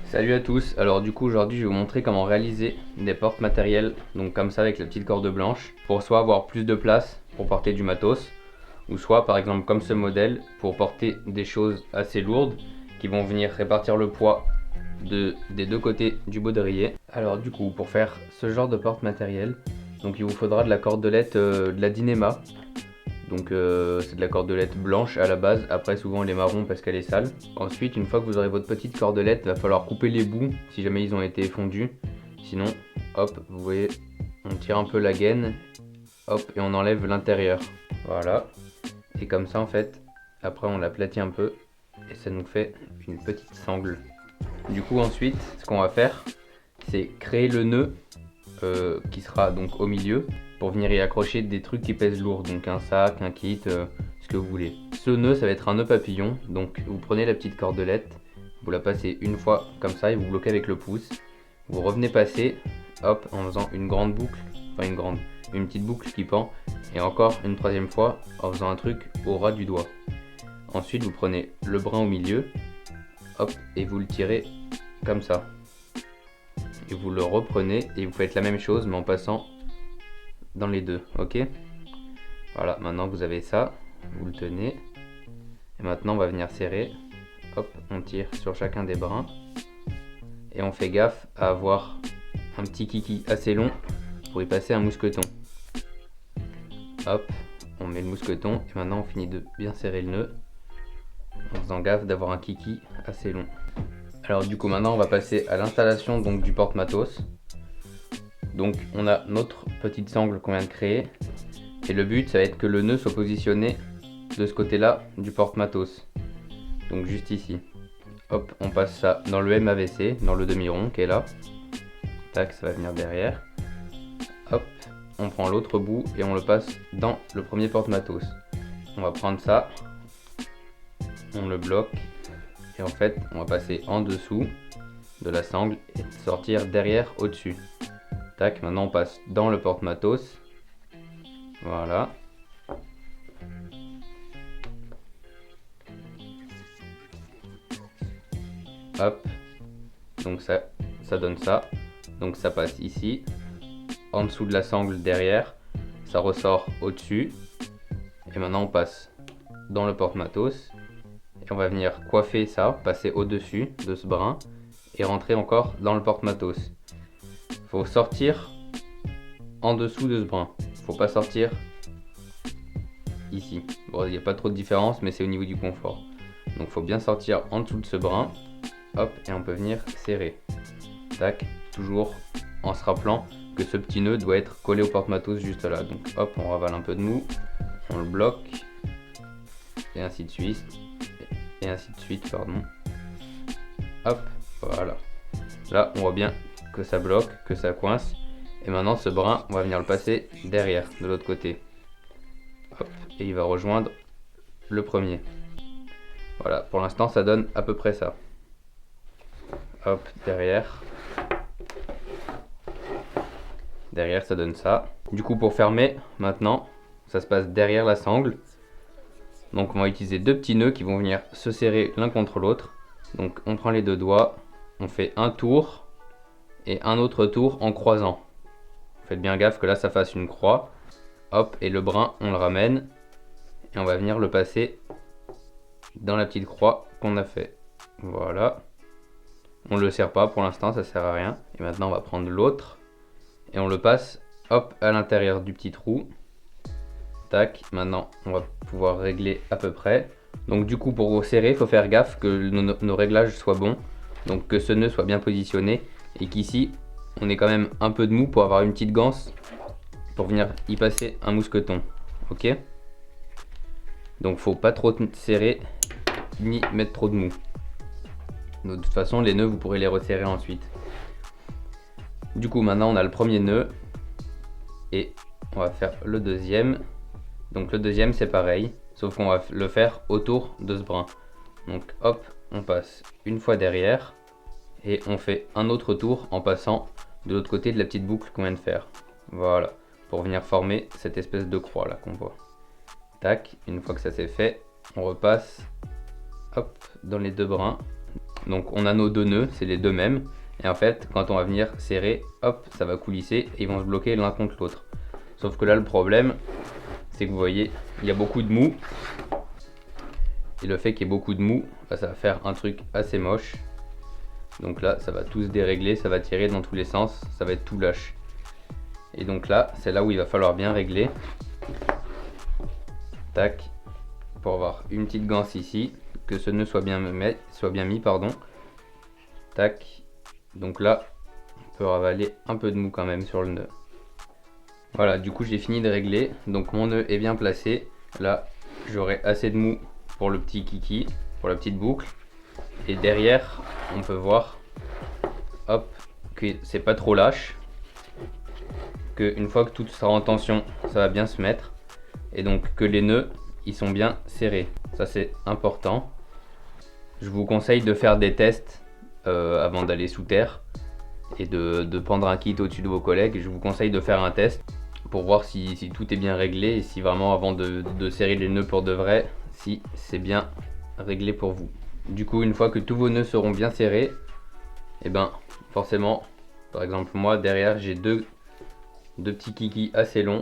Salut à tous, alors du coup aujourd'hui je vais vous montrer comment réaliser des portes matérielles, donc comme ça avec la petite corde blanche, pour soit avoir plus de place pour porter du matos, ou soit par exemple comme ce modèle, pour porter des choses assez lourdes qui vont venir répartir le poids des deux côtés du baudrier. Alors du coup pour faire ce genre de porte matérielle, donc il vous faudra de la cordelette de la Dynéma. Donc c'est de la cordelette blanche à la base, après souvent elle est marron parce qu'elle est sale. Ensuite une fois que vous aurez votre petite cordelette, il va falloir couper les bouts si jamais ils ont été fondus. Sinon hop, vous voyez, on tire un peu la gaine, hop, et on enlève l'intérieur. Voilà, et comme ça en fait, après on l'aplatit un peu et ça nous fait une petite sangle. Du coup ensuite, ce qu'on va faire, c'est créer le nœud qui sera donc au milieu pour venir y accrocher des trucs qui pèsent lourd, donc un sac, un kit, ce que vous voulez. Ce nœud, ça va être un nœud papillon, donc vous prenez la petite cordelette, vous la passez une fois comme ça et vous bloquez avec le pouce. Vous revenez passer, hop, en faisant une grande boucle, enfin une petite boucle qui pend, et encore une troisième fois en faisant un truc au ras du doigt. Ensuite, vous prenez le brin au milieu, hop, et vous le tirez comme ça. Et vous le reprenez et vous faites la même chose mais en passant dans les deux, ok? Voilà, maintenant vous avez ça, vous le tenez. Et maintenant on va venir serrer. Hop, on tire sur chacun des brins. Et on fait gaffe à avoir un petit kiki assez long pour y passer un mousqueton. Hop, on met le mousqueton et maintenant on finit de bien serrer le nœud en faisant gaffe d'avoir un kiki assez long. Alors du coup maintenant on va passer à l'installation donc du porte-matos. Donc on a notre petite sangle qu'on vient de créer et le but ça va être que le nœud soit positionné de ce côté là du porte-matos, donc juste ici. Hop, on passe ça dans le MAVC, dans le demi-rond qui est là, tac, ça va venir derrière. Hop, on prend l'autre bout et on le passe dans le premier porte-matos. On va prendre ça, on le bloque et en fait on va passer en dessous de la sangle et sortir derrière au-dessus. Tac, maintenant on passe dans le porte-matos. Voilà. Hop. Donc ça donne ça. Donc ça passe ici. En dessous de la sangle derrière. Ça ressort au-dessus. Et maintenant on passe dans le porte-matos. Et on va venir coiffer ça, passer au-dessus de ce brin. Et rentrer encore dans le porte-matos. Faut sortir en dessous de ce brin. Faut pas sortir ici. Bon, il n'y a pas trop de différence, mais c'est au niveau du confort. Donc faut bien sortir en dessous de ce brin. Hop, et on peut venir serrer. Tac, toujours en se rappelant que ce petit nœud doit être collé au porte-matos juste là. Donc hop, on ravale un peu de mou, on le bloque, et ainsi de suite. Et ainsi de suite, pardon. Hop, voilà. Là, on voit bien que ça bloque, que ça coince. Et maintenant, ce brin, on va venir le passer derrière, de l'autre côté. Hop, et il va rejoindre le premier. Voilà, pour l'instant, ça donne à peu près ça. Hop, derrière. Derrière, ça donne ça. Du coup, pour fermer, maintenant, ça se passe derrière la sangle. Donc, on va utiliser deux petits nœuds qui vont venir se serrer l'un contre l'autre. Donc, on prend les deux doigts, on fait un tour et un autre tour en croisant. Faites bien gaffe que là, ça fasse une croix. Hop, et le brin, on le ramène et on va venir le passer dans la petite croix qu'on a fait. Voilà. On le serre pas pour l'instant, ça sert à rien. Et maintenant, on va prendre l'autre. Et on le passe, hop, à l'intérieur du petit trou. Tac, maintenant on va pouvoir régler à peu près. Donc du coup pour serrer, il faut faire gaffe que nos réglages soient bons. Donc que ce nœud soit bien positionné. Et qu'ici, on ait quand même un peu de mou pour avoir une petite ganse. Pour venir y passer un mousqueton. Ok? Donc faut pas trop serrer, ni mettre trop de mou. De toute façon, les nœuds, vous pourrez les resserrer ensuite. Du coup maintenant on a le premier nœud et on va faire le deuxième. Donc le deuxième c'est pareil, sauf qu'on va le faire autour de ce brin. Donc hop, on passe une fois derrière et on fait un autre tour en passant de l'autre côté de la petite boucle qu'on vient de faire. Voilà, pour venir former cette espèce de croix là qu'on voit. Tac, une fois que ça c'est fait, on repasse hop dans les deux brins. Donc on a nos deux nœuds, c'est les deux mêmes. Et en fait, quand on va venir serrer, hop, ça va coulisser et ils vont se bloquer l'un contre l'autre. Sauf que là, le problème, c'est que vous voyez, il y a beaucoup de mou. Et le fait qu'il y ait beaucoup de mou, bah, ça va faire un truc assez moche. Donc là, ça va tout se dérégler, ça va tirer dans tous les sens, ça va être tout lâche. Et donc là, c'est là où il va falloir bien régler. Tac, pour avoir une petite ganse ici, que ce nœud soit bien mis, pardon. Tac, donc là, on peut ravaler un peu de mou quand même sur le nœud. Voilà, du coup j'ai fini de régler, donc mon nœud est bien placé. Là, j'aurai assez de mou pour le petit kiki, pour la petite boucle. Et derrière, on peut voir, hop, que c'est pas trop lâche. Que une fois que tout sera en tension, ça va bien se mettre. Et donc que les nœuds, ils sont bien serrés. Ça c'est important. Je vous conseille de faire des tests avant d'aller sous terre. Et de prendre un kit au-dessus de vos collègues. Je vous conseille de faire un test pour voir si tout est bien réglé. Et si vraiment avant de serrer les nœuds pour de vrai, si c'est bien réglé pour vous. Du coup, une fois que tous vos nœuds seront bien serrés, et ben forcément, par exemple moi derrière j'ai deux petits kikis assez longs.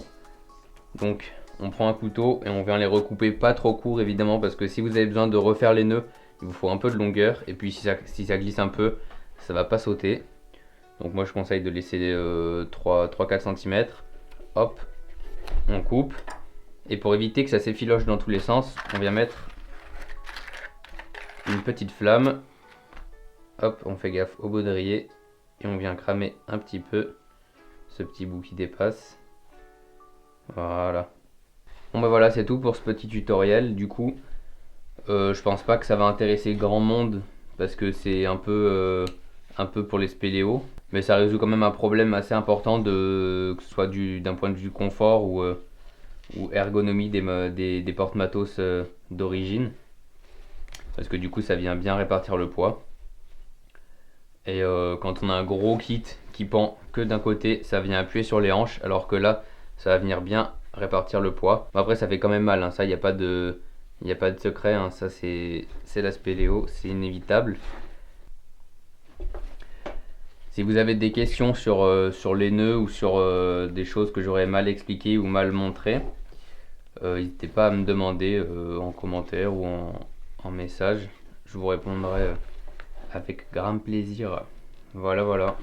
Donc on prend un couteau et on vient les recouper pas trop court évidemment, parce que si vous avez besoin de refaire les nœuds, il vous faut un peu de longueur. Et puis si ça glisse un peu, ça va pas sauter. Donc moi je conseille de laisser 3-4 cm. Hop, on coupe. Et pour éviter que ça s'effiloche dans tous les sens, on vient mettre une petite flamme. Hop, on fait gaffe au baudrier et on vient cramer un petit peu ce petit bout qui dépasse. Voilà. Bon bah voilà, c'est tout pour ce petit tutoriel. Du coup, je pense pas que ça va intéresser grand monde parce que c'est un peu pour les spéléos. Mais ça résout quand même un problème assez important, que ce soit d'un point de vue confort ou ergonomie des porte-matos d'origine. Parce que du coup ça vient bien répartir le poids. Et quand on a un gros kit qui pend que d'un côté, ça vient appuyer sur les hanches, alors que là ça va venir bien répartir le poids. Bon, après ça fait quand même mal, hein. Ça il n'y a pas de secret, hein. Ça c'est la spéléo, c'est inévitable. Si vous avez des questions sur les nœuds ou sur des choses que j'aurais mal expliquées ou mal montrées, n'hésitez pas à me demander en commentaire ou en message. Je vous répondrai avec grand plaisir. Voilà, voilà.